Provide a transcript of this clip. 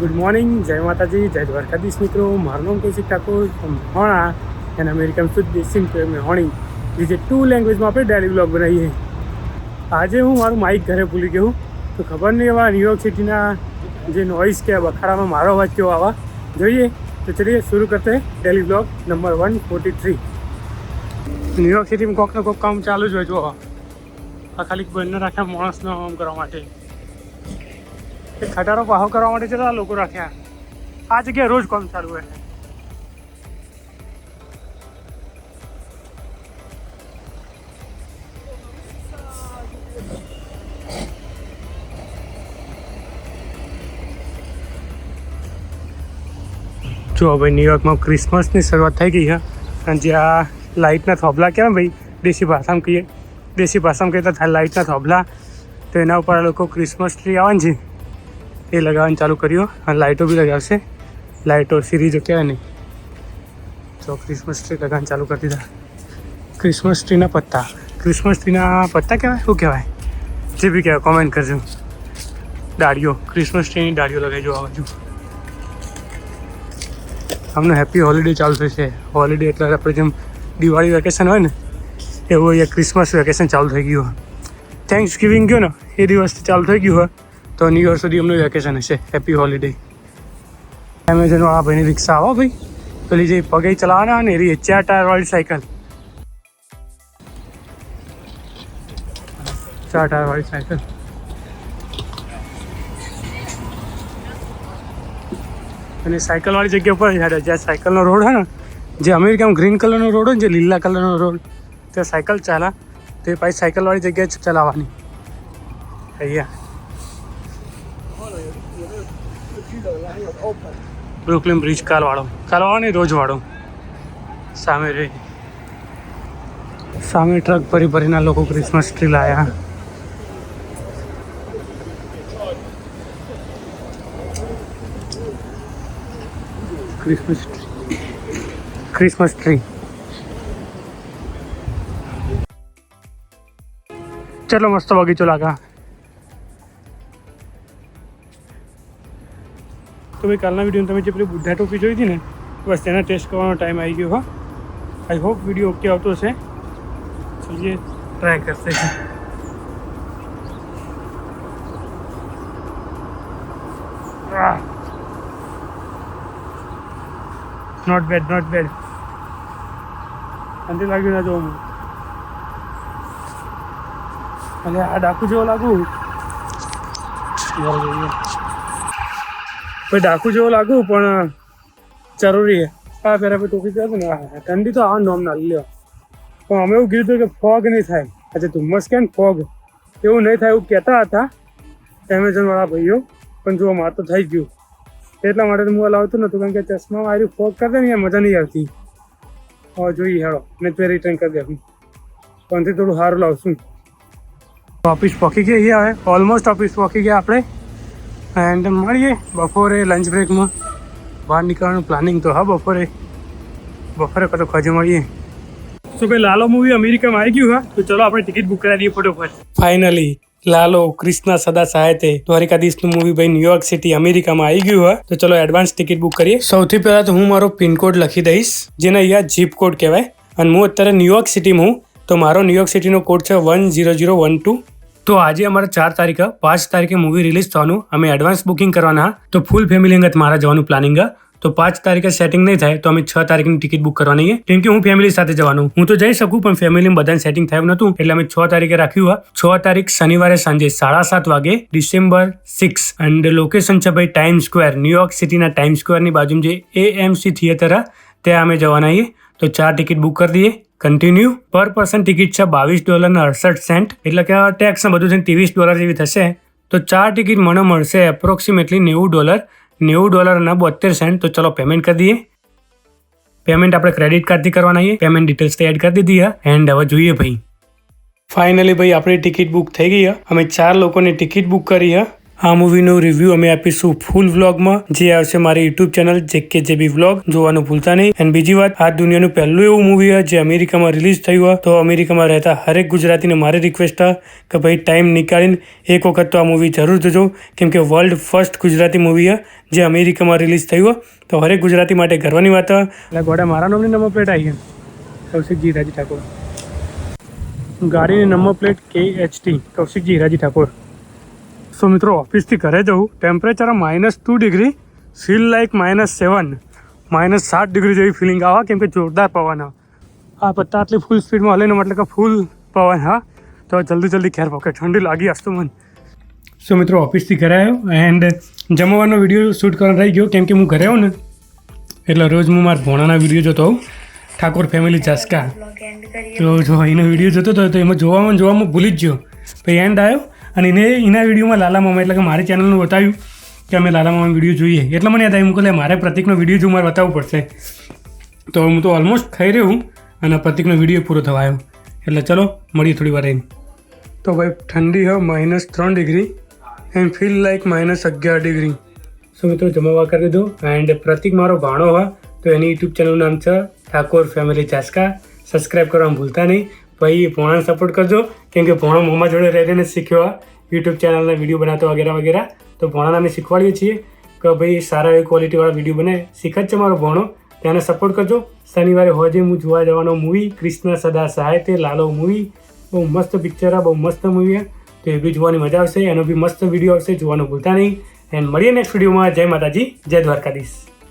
Good morning, જય માતાજી, જય દ્વારકાધીશ મિત્રો. મારું નામ કૌશિક ઠાકોર હોણા એન્ડ અમેરિકન શુદ્ધ દેશી હોણી જે 2 લેંગ્વેજમાં આપણે ડેલી વ્લોગ બનાવીએ. આજે હું મારું માઇક ઘરે ભૂલી ગયો તો ખબર નહીં એવા ન્યુયોર્ક સિટીના જે નોઇઝ કે બખાડામાં મારો અવાજ કેવો આવા જોઈએ. તો ચલીએ શરૂ કરતે ડેલી વ્લોગ નંબર 143. ન્યુયોર્ક સિટીમાં કોઈક ને કોઈક કામ ચાલુ જ હોય. જો આ ખાલી બંને રાખ્યા માણસનો કામ કરવા માટે, ખટારો પાહો કરવા માટે કેટલા લોકો રાખ્યા. આ જગ્યાએ રોજ કામ ચાલુ હોય. જો ભાઈ ન્યુયોર્કમાં ક્રિસમસની શરૂઆત થઈ ગઈ છે અને જ્યાં લાઇટના થોભલા કહેવાય ભાઈ, દેશી ભાષામાં કહીએ, દેશી ભાષામાં કહીએ તો લાઇટના થોભલા, તો એના ઉપર આ લોકો ક્રિસમસ ટ્રી આવવાનું છે એ લગાવવાનું ચાલુ કર્યું અને લાઇટો બી લગાવશે. લાઇટો સિરીઝો કહેવાય નહીં, તો ક્રિસમસ ટ્રી લગાવવાનું ચાલુ કરી દીધા. ક્રિસમસ ટ્રીના પત્તા, ક્રિસમસ ટ્રીના પત્તા કહેવાય, શું કહેવાય, જે બી કહેવાય કોમેન્ટ કરજો. ડાળીઓ, ક્રિસમસ ટ્રીની ડાળીઓ લગાવી આ બાજુ. અમને હેપી હોલિડે ચાલુ થશે. હોલિડે એટલે આપણે જેમ દિવાળી વેકેશન હોય ને એવું અહીંયા ક્રિસમસ વેકેશન ચાલુ થઈ ગયું હોય. થેન્ક્સ ગિવિંગ ગયો ને એ દિવસથી ચાલુ થઈ ગયું હોય તો ન્યૂ યર સુધી અમને વેકેશન હશે. Happy holiday. એમેઝોન આ ભાઈની રિક્ષા આવો ભાઈ, પેલી જે પગે ચલાવવાના હોય ને એ 4 ટાયરવાળી સાયકલ, 4 ટાયરવાળી સાયકલ. અને સાયકલવાળી જગ્યા ઉપર જ્યાં સાયકલનો રોડ હોય ને, જે અમેરિકામાં ગ્રીન કલરનો રોડ હોય ને, જે લીલા કલરનો રોડ, ત્યાં સાયકલ ચાલે તો એ પાછી સાયકલવાળી જગ્યાએ જ ચલાવવાની. અહીંયા બ્રુકલિન બ્રિજ કાલવાળો નહીં, રોજવાળો સામે રહી. સામે ટ્રક ભરીના લોકો ક્રિસમસ ટ્રી લાયા. Christmas tree. ચલો મસ્ત બગીચો લાગા. તો ભાઈ કાલના વિડીયો તમે જે પેલી બુઢા ટોપી જોઈ હતી ને, બસ તેના ટેસ્ટ કરવાનો ટાઈમ આવી ગયો. હા, આઈ હોપ વિડીયો ઓકે આવતો હશે. ચલીએ ટ્રાય કરશે. Not bad, not bad. શાંતિ લાગ્યું ના જોવું. અને આ ડાકુ જેવો લાગુ, ડાકુ જેવો લાગુ પણ જરૂરી આ પહેલા પછી ટોપી પહેરતું ને. ઠંડી તો આ નોમ ના લ્યો. પણ અમે એવું કીધું કે ફોગ નહીં થાય. આજે ધુમ્મસ કે ને ફોગ એવું નહીં થાય એવું કહેતા હતા એમેઝોનવાળા ભાઈઓ, પણ જો મારે તો થઈ ગયું. એટલા માટે તો હું લાવતો નહોતું, કારણ કે ચશ્મા મારી ફોગ કરતા ને મજા નહીં આવતી. હવે જોઈએ હેડો ને તો રિટર્ન કરી દે. પણથી થોડું સારું લાવશું. ઓફિસ પહોંચી ગયા અહીંયા, હવે ઓલમોસ્ટ ઓફિસ પહોંચી ગયા આપણે. એન્ડ મળીએ બપોરે લંચ બ્રેકમાં. બહાર નીકળવાનું પ્લાનિંગ તો હા બપોરે કતો ખજે મળીએ. તો ભાઈ લાલો મૂવી અમેરિકામાં આવી ગયું. હા, તો ચલો આપણે ટિકિટ બુક કરાવી દઈએ ફટોફટ. ફાઇનલી લાલો કૃષ્ણ સદા સહાયતે દ્વારિકાધીશનું મૂવી ભાઈ ન્યુયોર્ક સિટી અમેરિકામાં આવી ગયું હોય. તો ચલો એડવાન્સ ટિકિટ બુક કરીએ. સૌથી પહેલાં તો હું મારો પિનકોડ લખી દઈશ, જેને અહીંયા જીપ કોડ કહેવાય. અને હું અત્યારે ન્યુયોર્ક સિટીમાં હું, તો મારો ન્યુયોર્ક સિટીનો કોડ છે 10012. તો આજે અમારે 4 તારીખે 5 તારીખે મૂવી રિલીઝ થવાનું. અમે એડવાન્સ બુકિંગ કરવાના, તો ફૂલ ફેમિલી અંગત મારા જવાનું પ્લાનિંગ. તો 5 તારીખે સેટિંગ નહીં થાય તો અમે 6 તારીખની ટિકિટ બુક કરવાની છે, કેમ કે હું ફેમિલી સાથે જવાનું. હું તો જઈ શકું પણ ફેમિલીમાં બધાને સેટિંગ થયું નહોતું, એટલે અમે 6 તારીખે રાખ્યું. 6 તારીખ શનિવારે સાંજે 7:30 વાગે, ડિસેમ્બર 6. એન્ડ લોકેશન છે ભાઈ ટાઈમ સ્ક્વેર, ન્યુયોર્ક સિટીના ટાઈમ સ્ક્વેરની બાજુમાં જે AMC થિયેટર ત્યાં અમે જવાના છીએ. તો 4 ટિકિટ બુક કરી દઈએ. કન્ટિન્યુ. પર પર્સન ટિકિટ છે $22.68, એટલે કે ટેક્સ ને બધું થઈને $23 જેવી થશે. તો 4 ટિકિટ મને મળશે એપ્રોક્સિમેટલી $90 અને 72 સેન્ટ. તો ચલો પેમેન્ટ કરી દઈએ. પેમેન્ટ આપણે ક્રેડિટ કાર્ડથી કરવાના છીએ. પેમેન્ટ ડિટેલ્સ એડ કરી દીધી. એન્ડ હવે જોઈએ ભાઈ. ફાઇનલી ભાઈ આપણી ટિકિટ બુક થઈ ગઈ. અમે 4 લોકોની ટિકિટ બુક કરી આ મૂવીનું રિવ્યૂ અમે આપીશું ફૂલ વ્લોગમાં, જે આવશે મારી યુટ્યુબ ચેનલ JKJB વ્લોગ. જોવાનું ભૂલતા નહીં. અને બીજી વાત, આ દુનિયાનું પહેલું એવું મૂવી છે જે અમેરિકામાં રિલીઝ થયું હોય. તો અમેરિકામાં રહેતા હરેક ગુજરાતીને મારી રિક્વેસ્ટ છે કે ભાઈ ટાઈમ નીકાળીને એક વખત તો આ મૂવી જરૂર જોજો, કેમ કે વર્લ્ડ ફર્સ્ટ ગુજરાતી મૂવી છે જે અમેરિકામાં રિલીઝ થયું હોય. તો હરેક ગુજરાતી માટે ગર્વની વાત છે. એટલે ગોડા મારા નામની નંબર પ્લેટ આવી છે, કૌશિકજી રાજી ઠાકોર. ગાડીની નંબર પ્લેટ KHT કૌશિકજી રાજી ઠાકોર. સો મિત્રો, ઓફિસથી ઘરે જવું, temperature -2 degree, feel like -7, -7 degree જેવી ફિલિંગ આવે, કેમ કે જોરદાર પવન હા. આ પત્તા આટલી ફૂલ સ્પીડમાં હલે ને, મતલબ કે ફૂલ પવન હા. તો જલ્દી ખેર પોકે, ઠંડી લાગી আসતું મને. સો મિત્રો, ઓફિસથી ઘરે આવ્યો એન્ડ જમવાનો વિડીયો શૂટ કરવાનો રહી ગયો, કેમ કે હું ઘરે આવું ને એટલે રોજ હું મારા ભોણાના વિડીયો જોતો હોઉં, ઠાકોર ફેમિલી ચસ્કા. તો જો એનો વિડીયો જોતો હતો તો એમાં જોવામાં ભૂલી જ ગયો. પછી એન્ડ આવ્યો અને એના વિડીયોમાં લાલા મામા, એટલે કે મારી ચેનલનું બતાવ્યું કે અમે લાલા મામા વિડીયો જોઈએ. એટલે મને યાદ આવ્યું કે મારે પ્રતિકનો વિડીયો જો મારે બતાવવું પડશે. તો હું તો ઓલમોસ્ટ ખાઈ રહ્યો હું અને પ્રતિકનો વિડીયો પૂરો થવા આવ્યો. એટલે ચલો મળીએ થોડી વાર રહીને. તો ભાઈ ઠંડી હોય -3 degree and feel like -11 degree. So મિત્રો, જમવા કરી દીધો એન્ડ પ્રતિક મારો ભાણો હોય તો એની યુટ્યુબ ચેનલનું નામ છે ઠાકોર ફેમિલી ચાસ્કા. સબસ્ક્રાઈબ કરવાનું ભૂલતા નહીં. ભાઈ ભોણાને સપોર્ટ કરજો, કેમ કે ભોણો મમ્મા જોડે રહીને શીખ્યો યુટ્યુબ ચેનલના વિડીયો બનાવતો વગેરે. તો ભોણાને અમે શીખવાડીએ છીએ કે ભાઈ સારા એવી ક્વોલિટીવાળા વિડીયો બને. શીખ જ છે મારો ભોણો, તેને સપોર્ટ કરજો. શનિવારે હોજે હું જોવા જવાનો મૂવી કૃષ્ણ સદા સહાય તે લાલો મૂવી. બહુ મસ્ત પિક્ચર બહુ મસ્ત મૂવી છે. તો એ બી જોવાની મજા આવશે. એનો બી મસ્ત વિડીયો આવશે, જોવાનું ભૂલતા નહીં. એન્ડ મળીએ નેક્સ્ટ વિડીયોમાં. જય માતાજી, જય દ્વારકાધીશ.